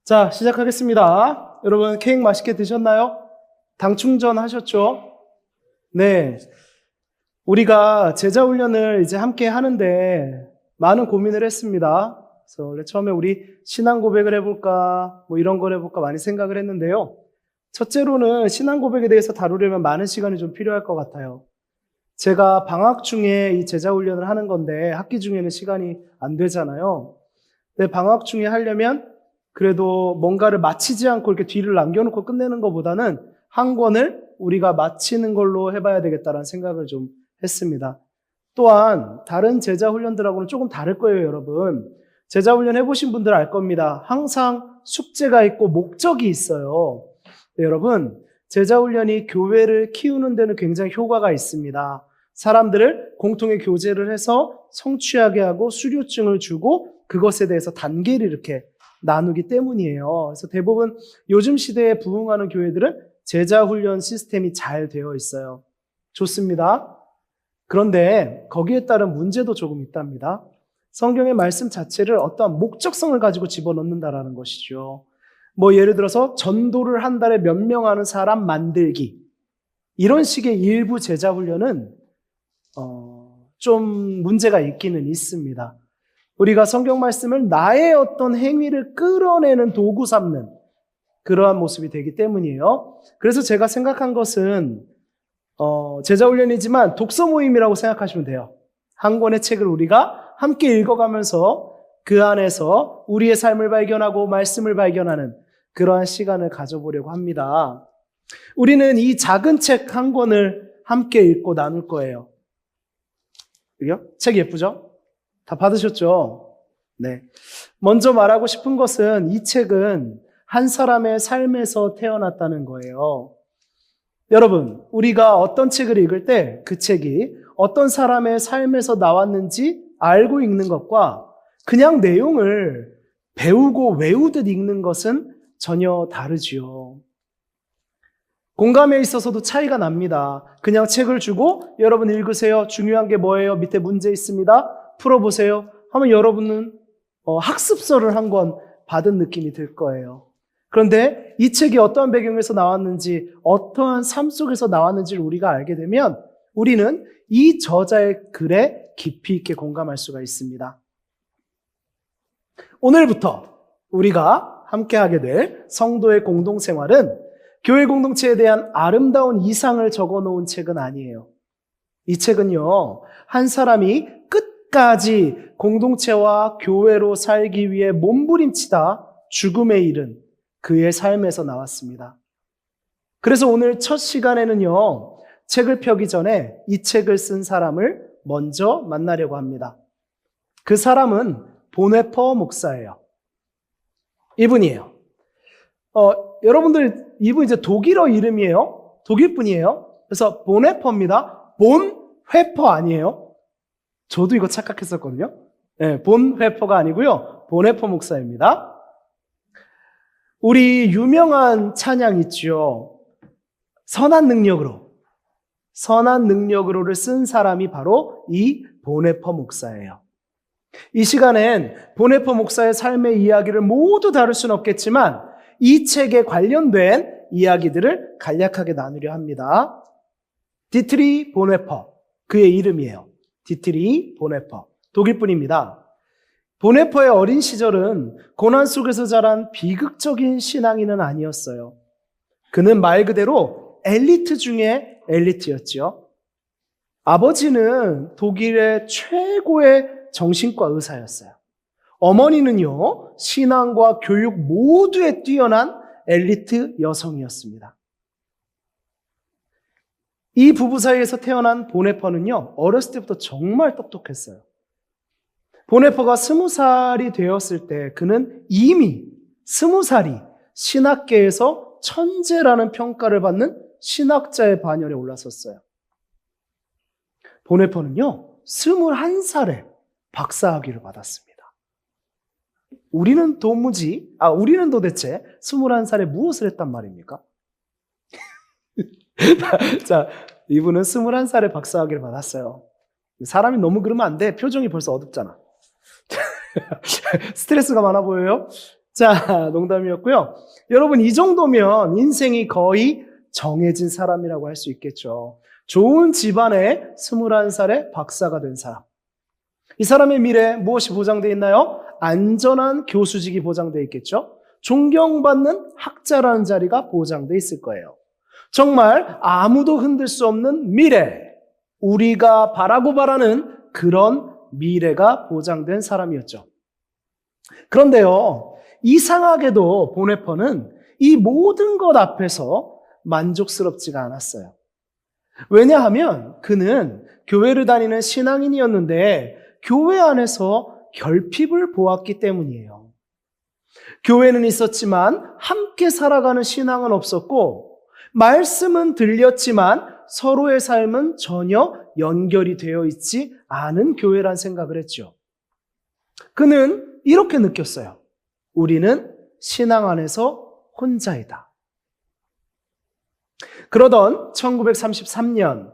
자, 시작하겠습니다. 여러분, 케이크 맛있게 드셨나요? 당 충전하셨죠? 네. 우리가 제자 훈련을 이제 함께 하는데 많은 고민을 했습니다. 그래서 원래 처음에 우리 신앙 고백을 해볼까, 뭐 이런 걸 해볼까 많이 생각을 했는데요. 첫째로는 신앙 고백에 대해서 다루려면 많은 시간이 좀 필요할 것 같아요. 제가 방학 중에 이 제자 훈련을 하는 건데 학기 중에는 시간이 안 되잖아요. 근데 방학 중에 하려면 그래도 뭔가를 마치지 않고 이렇게 뒤를 남겨놓고 끝내는 것보다는 한 권을 우리가 마치는 걸로 해봐야 되겠다라는 생각을 좀 했습니다. 또한 다른 제자 훈련들하고는 조금 다를 거예요, 여러분. 제자 훈련 해보신 분들 알 겁니다. 항상 숙제가 있고 목적이 있어요. 네, 여러분, 제자 훈련이 교회를 키우는 데는 굉장히 효과가 있습니다. 사람들을 공통의 교제를 해서 성취하게 하고 수료증을 주고 그것에 대해서 단계를 이렇게 나누기 때문이에요. 그래서 대부분 요즘 시대에 부흥하는 교회들은 제자 훈련 시스템이 잘 되어 있어요. 좋습니다. 그런데 거기에 따른 문제도 조금 있답니다. 성경의 말씀 자체를 어떠한 목적성을 가지고 집어넣는다라는 것이죠. 뭐 예를 들어서 전도를 한 달에 몇 명 하는 사람 만들기, 이런 식의 일부 제자 훈련은 좀 문제가 있기는 있습니다. 우리가 성경 말씀을 나의 어떤 행위를 끌어내는 도구 삼는 그러한 모습이 되기 때문이에요. 그래서 제가 생각한 것은 제자 훈련이지만 독서 모임이라고 생각하시면 돼요. 한 권의 책을 우리가 함께 읽어가면서 그 안에서 우리의 삶을 발견하고 말씀을 발견하는 그러한 시간을 가져보려고 합니다. 우리는 이 작은 책 한 권을 함께 읽고 나눌 거예요. 그죠? 책 예쁘죠? 다 받으셨죠? 네. 먼저 말하고 싶은 것은 이 책은 한 사람의 삶에서 태어났다는 거예요. 여러분, 우리가 어떤 책을 읽을 때 그 책이 어떤 사람의 삶에서 나왔는지 알고 읽는 것과 그냥 내용을 배우고 외우듯 읽는 것은 전혀 다르지요. 공감에 있어서도 차이가 납니다. 그냥 책을 주고 여러분 읽으세요. 중요한 게 뭐예요? 밑에 문제 있습니다. 풀어보세요. 하면 여러분은 학습서를 한 권 받은 느낌이 들 거예요. 그런데 이 책이 어떠한 배경에서 나왔는지, 어떠한 삶 속에서 나왔는지를 우리가 알게 되면 우리는 이 저자의 글에 깊이 있게 공감할 수가 있습니다. 오늘부터 우리가 함께하게 될 성도의 공동생활은 교회 공동체에 대한 아름다운 이상을 적어놓은 책은 아니에요. 이 책은요, 한 사람이 끝까지 공동체와 교회로 살기 위해 몸부림치다 죽음에 이른 그의 삶에서 나왔습니다. 그래서 오늘 첫 시간에는요, 책을 펴기 전에 이 책을 쓴 사람을 먼저 만나려고 합니다. 그 사람은 보네퍼 목사예요. 이분이에요. 여러분들, 이분 이제 독일어 이름이에요. 독일 분이에요. 그래서 보네퍼입니다. 본회퍼 아니에요. 저도 이거 착각했었거든요. 네, 본회퍼가 아니고요. 보네퍼 목사입니다. 우리 유명한 찬양 있죠. 선한 능력으로를 쓴 사람이 바로 이 보네퍼 목사예요. 이 시간엔 보네퍼 목사의 삶의 이야기를 모두 다룰 수는 없겠지만 이 책에 관련된 이야기들을 간략하게 나누려 합니다. 디트리 보네퍼, 그의 이름이에요. 디트리 보네퍼, 독일분입니다. 보네퍼의 어린 시절은 고난 속에서 자란 비극적인 신앙인은 아니었어요. 그는 말 그대로 엘리트 중에 엘리트였죠. 아버지는 독일의 최고의 정신과 의사였어요. 어머니는요, 신앙과 교육 모두에 뛰어난 엘리트 여성이었습니다. 이 부부 사이에서 태어난 보네퍼는요, 어렸을 때부터 정말 똑똑했어요. 보네퍼가 20살이 되었을 때 그는 이미 20살이 신학계에서 천재라는 평가를 받는 신학자의 반열에 올랐었어요. 보네퍼는요, 21살에 박사학위를 받았습니다. 우리는 도대체 21살에 무엇을 했단 말입니까? 자, 이분은 21살에 박사학위를 받았어요. 사람이 너무 그러면 안 돼. 표정이 벌써 어둡잖아. 스트레스가 많아 보여요? 자, 농담이었고요. 여러분, 이 정도면 인생이 거의 정해진 사람이라고 할 수 있겠죠. 좋은 집안에 21살에 박사가 된 사람. 이 사람의 미래에 무엇이 보장되어 있나요? 안전한 교수직이 보장되어 있겠죠. 존경받는 학자라는 자리가 보장되어 있을 거예요. 정말 아무도 흔들 수 없는 미래, 우리가 바라는 그런 미래가 보장된 사람이었죠. 그런데요, 이상하게도 보네퍼는 이 모든 것 앞에서 만족스럽지가 않았어요. 왜냐하면 그는 교회를 다니는 신앙인이었는데 교회 안에서 결핍을 보았기 때문이에요. 교회는 있었지만 함께 살아가는 신앙은 없었고, 말씀은 들렸지만 서로의 삶은 전혀 연결이 되어 있지 않은 교회란 생각을 했죠. 그는 이렇게 느꼈어요. 우리는 신앙 안에서 혼자이다. 그러던 1933년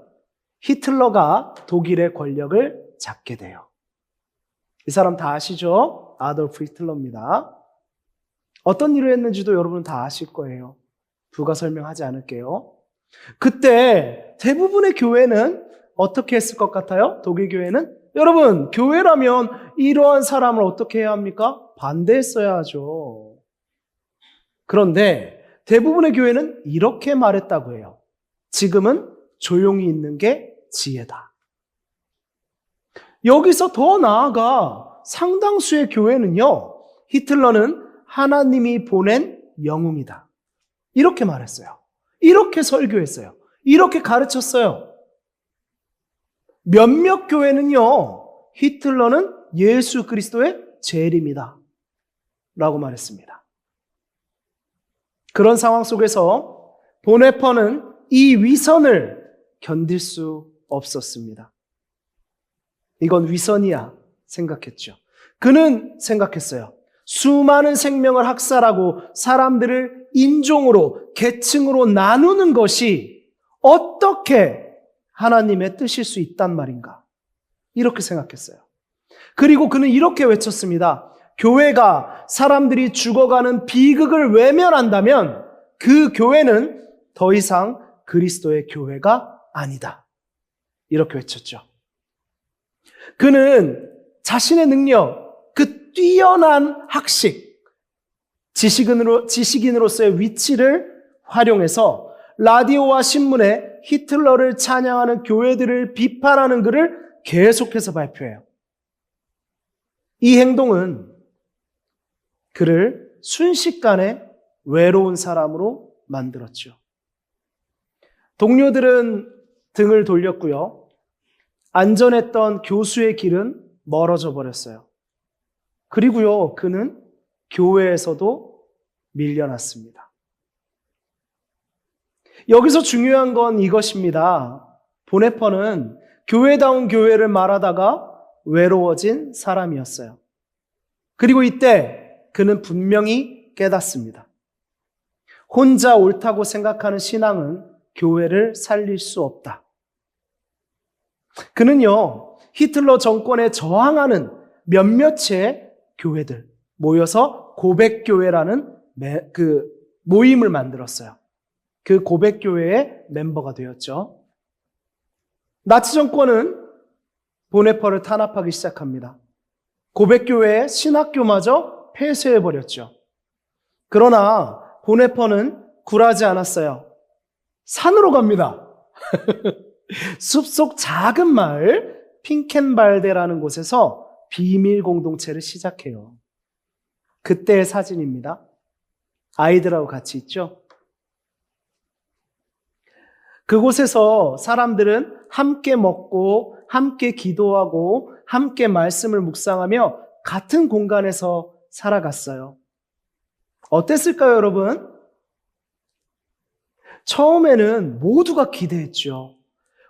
히틀러가 독일의 권력을 잡게 돼요. 이 사람 다 아시죠? 아돌프 히틀러입니다. 어떤 일을 했는지도 여러분 다 아실 거예요. 부가 설명하지 않을게요. 그때 대부분의 교회는 어떻게 했을 것 같아요? 독일 교회는? 여러분, 교회라면 이러한 사람을 어떻게 해야 합니까? 반대했어야 하죠. 그런데 대부분의 교회는 이렇게 말했다고 해요. 지금은 조용히 있는 게 지혜다. 여기서 더 나아가 상당수의 교회는요, 히틀러는 하나님이 보낸 영웅이다. 이렇게 말했어요. 이렇게 설교했어요. 이렇게 가르쳤어요. 몇몇 교회는요, 히틀러는 예수 그리스도의 재림이다 라고 말했습니다. 그런 상황 속에서 보네퍼는 이 위선을 견딜 수 없었습니다. 이건 위선이야 생각했죠. 그는 생각했어요. 수많은 생명을 학살하고 사람들을 인종으로, 계층으로 나누는 것이 어떻게 하나님의 뜻일 수 있단 말인가? 이렇게 생각했어요. 그리고 그는 이렇게 외쳤습니다. 교회가 사람들이 죽어가는 비극을 외면한다면 그 교회는 더 이상 그리스도의 교회가 아니다. 이렇게 외쳤죠. 그는 자신의 능력, 그 뛰어난 학식, 지식인으로서의 위치를 활용해서 라디오와 신문에 히틀러를 찬양하는 교회들을 비판하는 글을 계속해서 발표해요. 이 행동은 그를 순식간에 외로운 사람으로 만들었죠. 동료들은 등을 돌렸고요. 안전했던 교수의 길은 멀어져 버렸어요. 그리고요, 그는 교회에서도 밀려났습니다. 여기서 중요한 건 이것입니다. 보네퍼는 교회다운 교회를 말하다가 외로워진 사람이었어요. 그리고 이때 그는 분명히 깨닫습니다. 혼자 옳다고 생각하는 신앙은 교회를 살릴 수 없다. 그는요, 히틀러 정권에 저항하는 몇몇의 교회들 모여서 고백교회라는 그 모임을 만들었어요. 그 고백교회의 멤버가 되었죠. 나치 정권은 보네퍼를 탄압하기 시작합니다. 고백교회의 신학교마저 폐쇄해버렸죠. 그러나 보네퍼는 굴하지 않았어요. 산으로 갑니다. 숲속 작은 마을 핑켄발데라는 곳에서 비밀 공동체를 시작해요. 그때의 사진입니다. 아이들하고 같이 있죠. 그곳에서 사람들은 함께 먹고 함께 기도하고 함께 말씀을 묵상하며 같은 공간에서 살아갔어요. 어땠을까요, 여러분? 처음에는 모두가 기대했죠.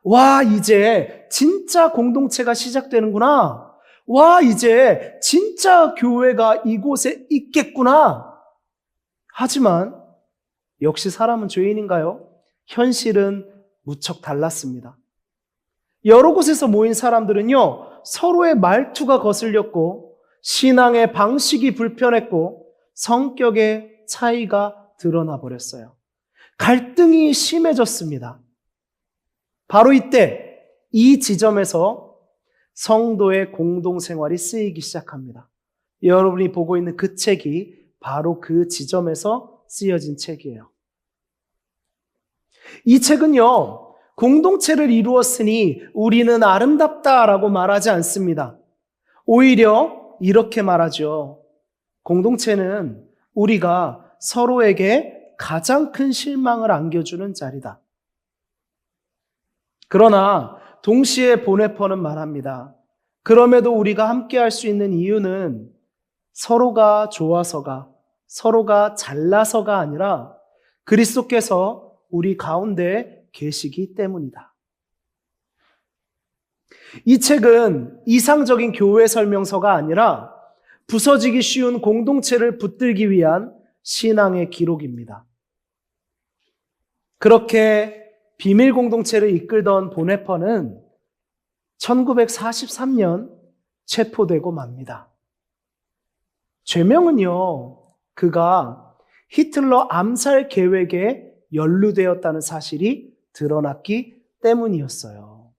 와, 이제 진짜 공동체가 시작되는구나. 와, 이제 진짜 교회가 이곳에 있겠구나. 하지만 역시 사람은 죄인인가요? 현실은 무척 달랐습니다. 여러 곳에서 모인 사람들은요, 서로의 말투가 거슬렸고 신앙의 방식이 불편했고 성격의 차이가 드러나 버렸어요. 갈등이 심해졌습니다. 바로 이때 이 지점에서 성도의 공동생활이 쓰이기 시작합니다. 여러분이 보고 있는 그 책이 바로 그 지점에서 쓰여진 책이에요. 이 책은요, 공동체를 이루었으니 우리는 아름답다라고 말하지 않습니다. 오히려 이렇게 말하죠. 공동체는 우리가 서로에게 가장 큰 실망을 안겨주는 자리다. 그러나 동시에 보네퍼는 말합니다. 그럼에도 우리가 함께 할 수 있는 이유는 서로가 좋아서가, 서로가 잘나서가 아니라 그리스도께서 우리 가운데 계시기 때문이다. 이 책은 이상적인 교회 설명서가 아니라 부서지기 쉬운 공동체를 붙들기 위한 신앙의 기록입니다. 그렇게 비밀 공동체를 이끌던 보네퍼는 1943년 체포되고 맙니다. 죄명은요, 그가 히틀러 암살 계획에 연루되었다는 사실이 드러났기 때문이었어요.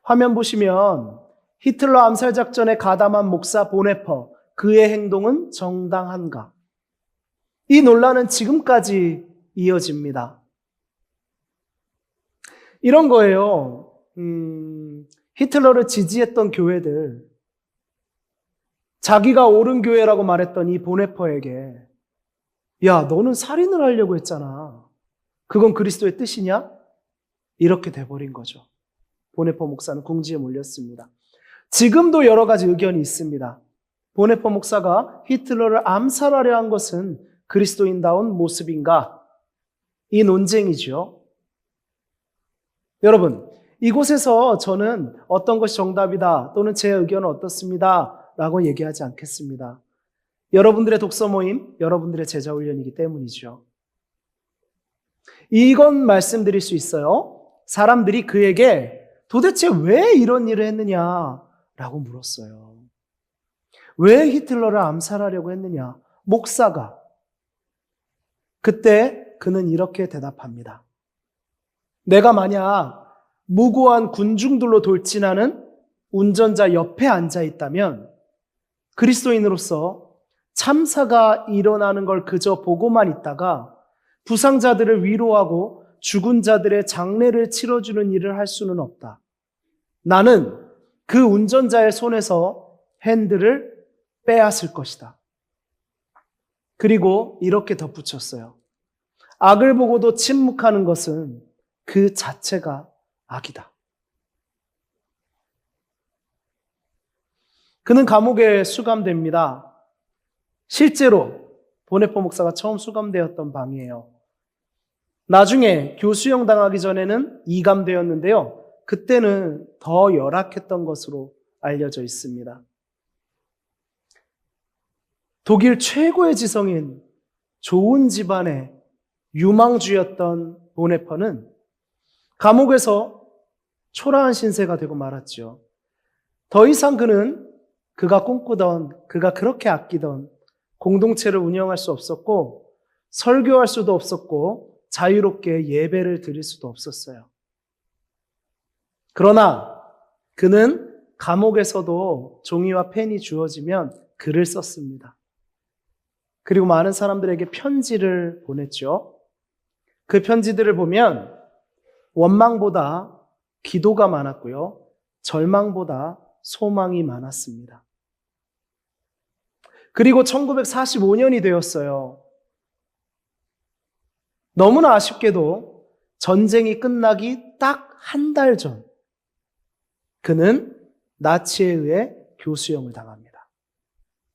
화면 보시면 히틀러 암살 작전에 가담한 목사 보네퍼, 그의 행동은 정당한가? 이 논란은 지금까지 이어집니다. 이런 거예요. 히틀러를 지지했던 교회들, 자기가 옳은 교회라고 말했던 이 보네퍼에게 야, 너는 살인을 하려고 했잖아. 그건 그리스도의 뜻이냐? 이렇게 돼버린 거죠. 보네퍼 목사는 궁지에 몰렸습니다. 지금도 여러 가지 의견이 있습니다. 보네퍼 목사가 히틀러를 암살하려 한 것은 그리스도인다운 모습인가? 이 논쟁이죠. 여러분, 이곳에서 저는 어떤 것이 정답이다 또는 제 의견은 어떻습니다 라고 얘기하지 않겠습니다. 여러분들의 독서 모임, 여러분들의 제자 훈련이기 때문이죠. 이건 말씀드릴 수 있어요. 사람들이 그에게 도대체 왜 이런 일을 했느냐라고 물었어요. 왜 히틀러를 암살하려고 했느냐? 목사가. 그때 그는 이렇게 대답합니다. 내가 만약 무고한 군중들로 돌진하는 운전자 옆에 앉아 있다면 그리스도인으로서 참사가 일어나는 걸 그저 보고만 있다가 부상자들을 위로하고 죽은 자들의 장례를 치러주는 일을 할 수는 없다. 나는 그 운전자의 손에서 핸들을 빼앗을 것이다. 그리고 이렇게 덧붙였어요. 악을 보고도 침묵하는 것은 그 자체가 악이다. 그는 감옥에 수감됩니다. 실제로 보네퍼 목사가 처음 수감되었던 방이에요. 나중에 교수형 당하기 전에는 이감되었는데요. 그때는 더 열악했던 것으로 알려져 있습니다. 독일 최고의 지성인 좋은 집안의 유망주였던 보네퍼는 감옥에서 초라한 신세가 되고 말았죠. 더 이상 그는 그가 꿈꾸던, 그가 그렇게 아끼던 공동체를 운영할 수 없었고 설교할 수도 없었고 자유롭게 예배를 드릴 수도 없었어요. 그러나 그는 감옥에서도 종이와 펜이 주어지면 글을 썼습니다. 그리고 많은 사람들에게 편지를 보냈죠. 그 편지들을 보면 원망보다 기도가 많았고요. 절망보다 소망이 많았습니다. 그리고 1945년이 되었어요. 너무나 아쉽게도 전쟁이 끝나기 딱 한 달 전, 그는 나치에 의해 교수형을 당합니다.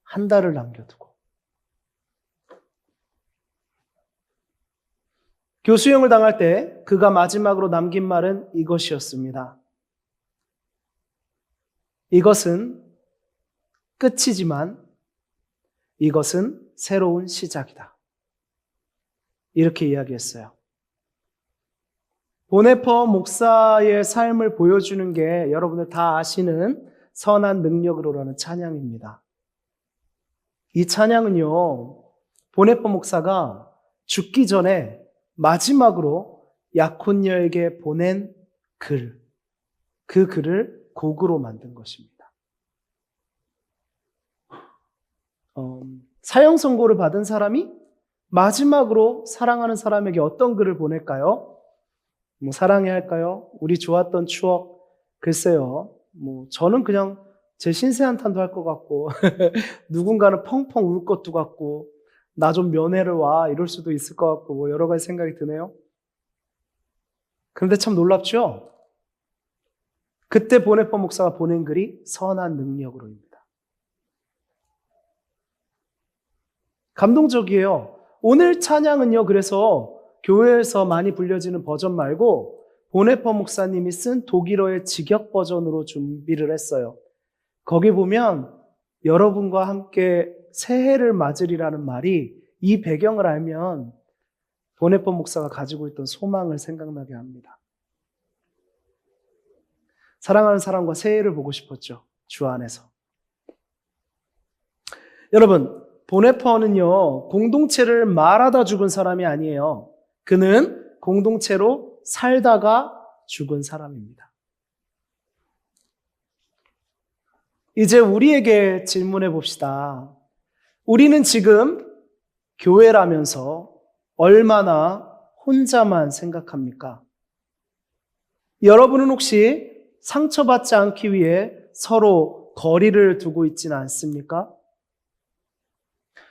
한 달을 남겨두고. 교수형을 당할 때 그가 마지막으로 남긴 말은 이것이었습니다. 이것은 끝이지만 이것은 새로운 시작이다. 이렇게 이야기했어요. 보네퍼 목사의 삶을 보여주는 게 여러분들 다 아시는 선한 능력으로라는 찬양입니다. 이 찬양은요, 보네포 목사가 죽기 전에 마지막으로 약혼녀에게 보낸 글, 그 글을 곡으로 만든 것입니다. 사형 선고를 받은 사람이 마지막으로 사랑하는 사람에게 어떤 글을 보낼까요? 사랑해야 할까요? 우리 좋았던 추억? 글쎄요. 저는 그냥 제 신세 한탄도 할 것 같고 누군가는 펑펑 울 것도 같고 나 좀 면회를 와 이럴 수도 있을 것 같고 여러 가지 생각이 드네요. 그런데 참 놀랍죠? 그때 보네포 목사가 보낸 글이 선한 능력으로입니다. 감동적이에요. 오늘 찬양은요, 그래서 교회에서 많이 불려지는 버전 말고 보네포 목사님이 쓴 독일어의 직역 버전으로 준비를 했어요. 거기 보면 여러분과 함께 새해를 맞으리라는 말이 이 배경을 알면 보네포 목사가 가지고 있던 소망을 생각나게 합니다. 사랑하는 사람과 새해를 보고 싶었죠. 주 안에서. 여러분, 보네포는요, 공동체를 말하다 죽은 사람이 아니에요. 그는 공동체로 살다가 죽은 사람입니다. 이제 우리에게 질문해 봅시다. 우리는 지금 교회라면서 얼마나 혼자만 생각합니까? 여러분은 혹시 상처받지 않기 위해 서로 거리를 두고 있지는 않습니까?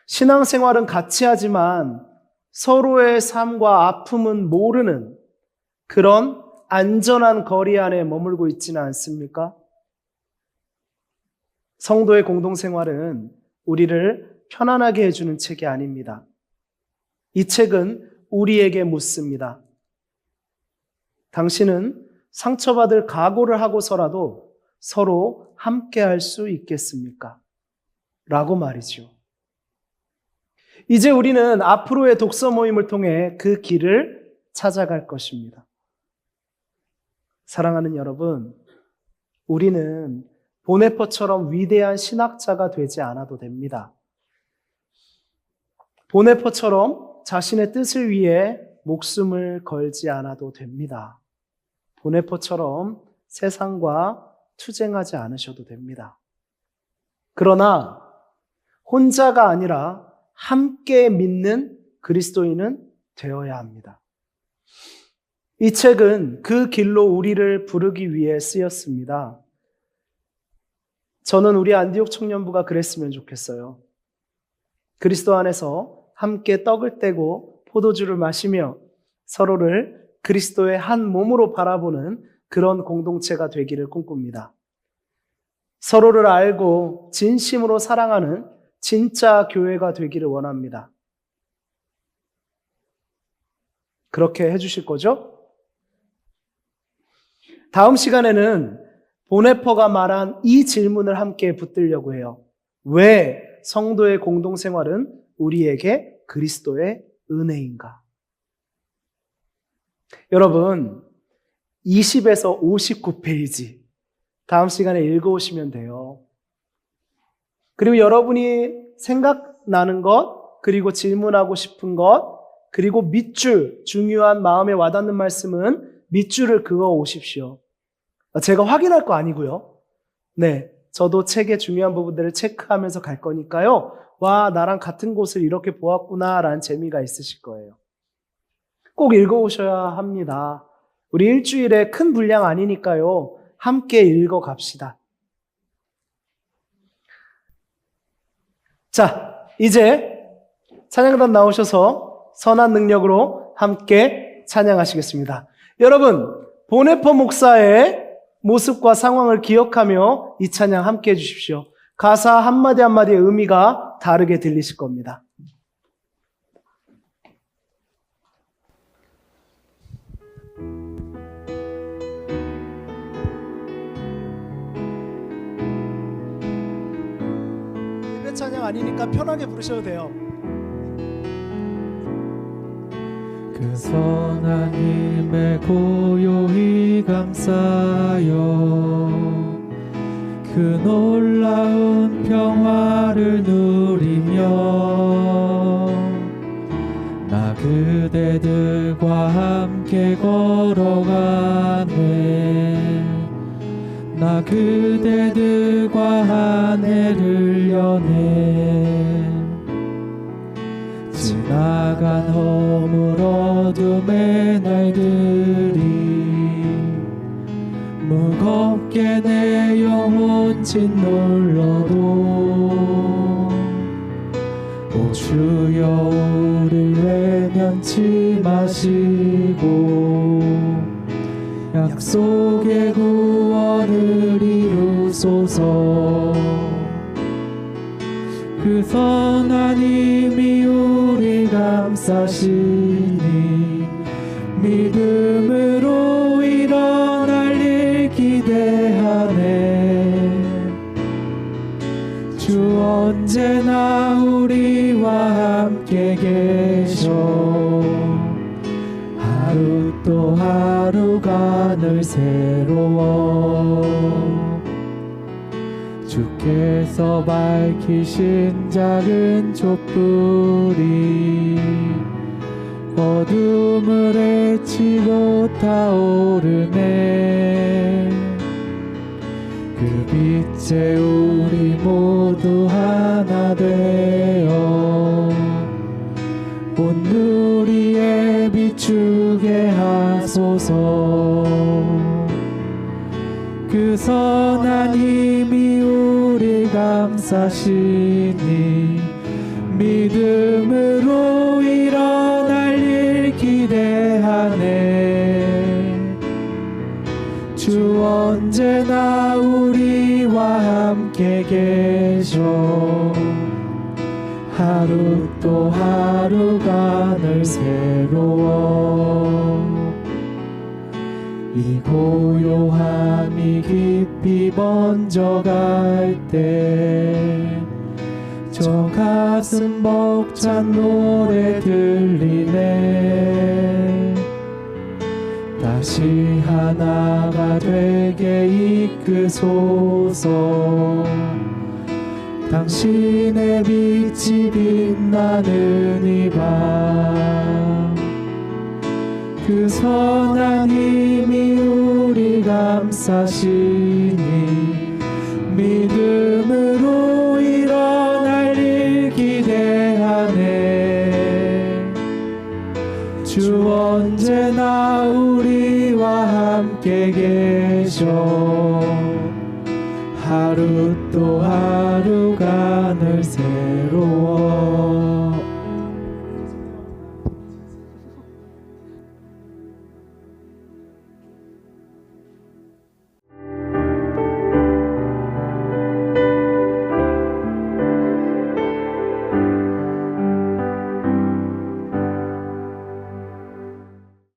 신앙생활은 같이 하지만 서로의 삶과 아픔은 모르는 그런 안전한 거리 안에 머물고 있지는 않습니까? 성도의 공동생활은 우리를 편안하게 해주는 책이 아닙니다. 이 책은 우리에게 묻습니다. 당신은 상처받을 각오를 하고서라도 서로 함께 할 수 있겠습니까? 라고 말이죠. 이제 우리는 앞으로의 독서 모임을 통해 그 길을 찾아갈 것입니다. 사랑하는 여러분, 우리는 보네포처럼 위대한 신학자가 되지 않아도 됩니다. 보네포처럼 자신의 뜻을 위해 목숨을 걸지 않아도 됩니다. 보네포처럼 세상과 투쟁하지 않으셔도 됩니다. 그러나 혼자가 아니라 함께 믿는 그리스도인은 되어야 합니다. 이 책은 그 길로 우리를 부르기 위해 쓰였습니다. 저는 우리 안디옥 청년부가 그랬으면 좋겠어요. 그리스도 안에서 함께 떡을 떼고 포도주를 마시며 서로를 그리스도의 한 몸으로 바라보는 그런 공동체가 되기를 꿈꿉니다. 서로를 알고 진심으로 사랑하는 진짜 교회가 되기를 원합니다. 그렇게 해주실 거죠? 다음 시간에는 보네포가 말한 이 질문을 함께 붙들려고 해요. 왜 성도의 공동생활은 우리에게 그리스도의 은혜인가? 여러분, 20에서 59페이지 다음 시간에 읽어오시면 돼요. 그리고 여러분이 생각나는 것, 그리고 질문하고 싶은 것, 그리고 밑줄, 중요한 마음에 와닿는 말씀은 밑줄을 그어 오십시오. 제가 확인할 거 아니고요. 네, 저도 책의 중요한 부분들을 체크하면서 갈 거니까요. 와, 나랑 같은 곳을 이렇게 보았구나 라는 재미가 있으실 거예요. 꼭 읽어오셔야 합니다. 우리 일주일에 큰 분량 아니니까요. 함께 읽어갑시다. 자, 이제 찬양단 나오셔서 선한 능력으로 함께 찬양하시겠습니다. 여러분, 보네포 목사의 모습과 상황을 기억하며 이 찬양 함께 해주십시오. 가사 한마디 한마디의 의미가 다르게 들리실 겁니다. 예배 찬양 아니니까 편하게 부르셔도 돼요. 그 선한 힘에 고요히 감싸여 그 놀라운 평화를 누리며 하여 나 그대들과 함께 걸어가네. 나 그대들과 한 해를 여네. 지나간 허물 어둠의 날들이 무겁게 내 영혼 짓눌러도 오 주여 우릴 외면치 마시고 약속의 구원을 이루소서. 그 선한 힘이 우리 감싸시니 믿음으로 일어날 일 기대하네. 주 언제나 우리와 함께 계셔. 하루 또 하루가 늘 새로워. 주께서 밝히신 작은 촛불이 어둠을 헤치고 타오르네. 그 빛에 우리 모두 하나 되어 온 누리에 비추게 하소서. 그 선한 힘이 우리 감싸시니 믿음으로 일어날 일 기대하네. 주 언제나 우리와 함께 계셔. 하루 또 하루가 늘 새로워. 이 고요함이 깊이 번져갈 때 저 가슴 벅찬 노래 들리네. 다시 하나가 되게 이끄소서. 당신의 빛이 빛나는 이 밤 그 선한 힘이 우리 감싸시니 믿음으로 일어날 일 기대하네. 주 언제나 우리와 함께 계셔. 하루 또 하루가